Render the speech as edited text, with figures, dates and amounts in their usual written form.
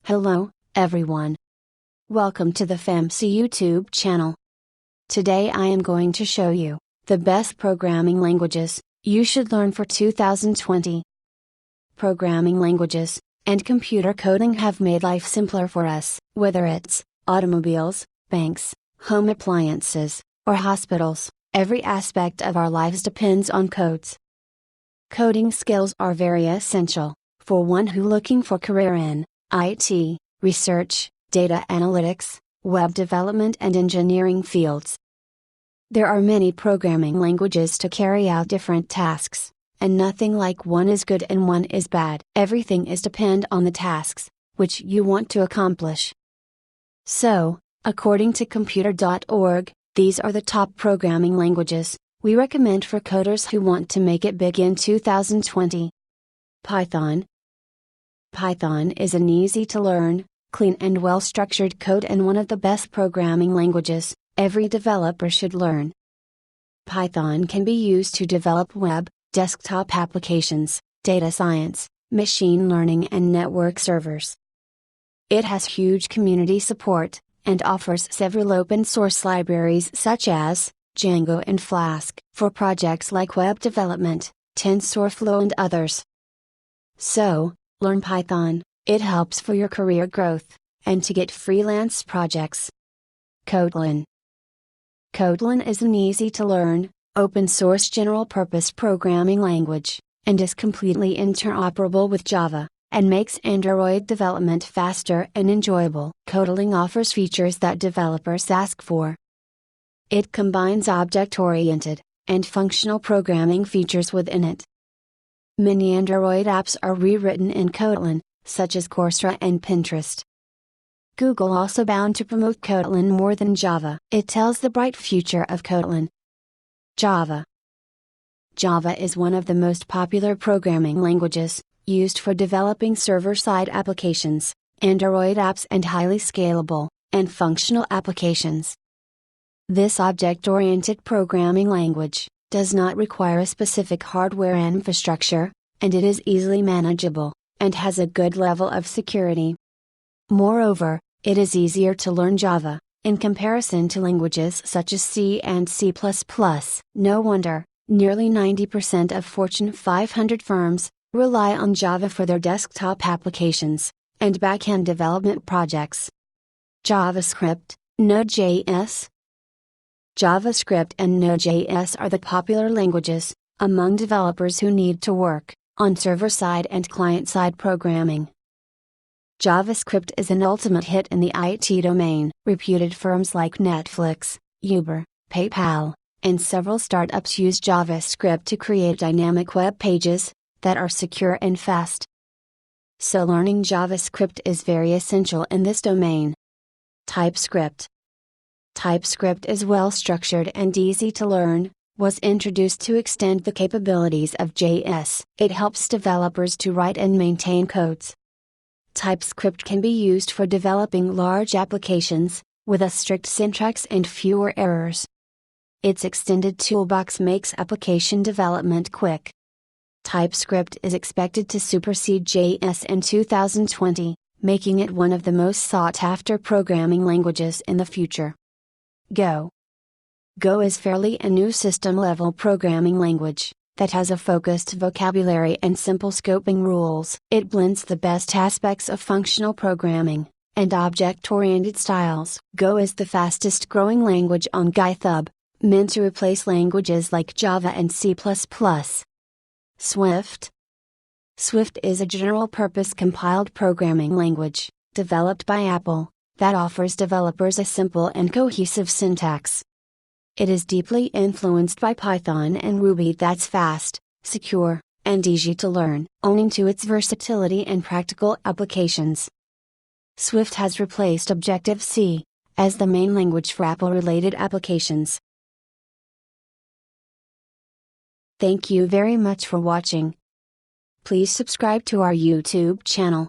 Hello, everyone. Welcome to the FEMC YouTube channel. Today I am going to show you the best programming languages you should learn for 2020. Programming languages and computer coding have made life simpler for us, whether it's automobiles, banks, home appliances, or hospitals. Every aspect of our lives depends on codes. Coding skills are very essential for one who looking for career in IT, research, data analytics, web development and engineering fields. There are many programming languages to carry out different tasks, and nothing like one is good and one is bad. Everything is depend on the tasks, which you want to accomplish. So, according to computer.org, these are the top programming languages we recommend for coders who want to make it big in 2020. Python. Python is an easy-to-learn, clean and well-structured code and one of the best programming languages every developer should learn. Python can be used to develop web, desktop applications, data science, machine learning and network servers. It has huge community support, and offers several open-source libraries such as Django and Flask for projects like web development, TensorFlow and others. So, learn Python. It helps for your career growth, and to get freelance projects. Kotlin. Kotlin is an easy-to-learn, open-source general-purpose programming language, and is completely interoperable with Java, and makes Android development faster and enjoyable. Kotlin offers features that developers ask for. It combines object-oriented and functional programming features within it. Many Android apps are rewritten in Kotlin, such as Coursera and Pinterest. Google also bound to promote Kotlin more than Java. It tells the bright future of Kotlin. Java. Java is one of the most popular programming languages, used for developing server-side applications, Android apps and highly scalable and functional applications. This object-oriented programming language does not require a specific hardware infrastructure, and it is easily manageable, and has a good level of security. Moreover, it is easier to learn Java, in comparison to languages such as C and C++. No wonder, nearly 90% of Fortune 500 firms rely on Java for their desktop applications and back-end development projects. JavaScript, Node.js. JavaScript and Node.js are the popular languages among developers who need to work on server-side and client-side programming. JavaScript is an ultimate hit in the IT domain. Reputed firms like Netflix, Uber, PayPal, and several startups use JavaScript to create dynamic web pages that are secure and fast. So learning JavaScript is very essential in this domain. TypeScript. TypeScript is well structured and easy to learn, was introduced to extend the capabilities of JS. It helps developers to write and maintain codes. TypeScript can be used for developing large applications, with a strict syntax and fewer errors. Its extended toolbox makes application development quick. TypeScript is expected to supersede JS in 2020, making it one of the most sought-after programming languages in the future. Go. Go is fairly a new system-level programming language that has a focused vocabulary and simple scoping rules. It blends the best aspects of functional programming and object-oriented styles. Go is the fastest-growing language on GitHub, meant to replace languages like Java and C++. Swift. Swift is a general-purpose compiled programming language, developed by Apple, that offers developers a simple and cohesive syntax. It is deeply influenced by Python and Ruby that's fast, secure, and easy to learn, owing to its versatility and practical applications. Swift has replaced Objective-C as the main language for Apple-related applications. Thank you very much for watching. Please subscribe to our YouTube channel.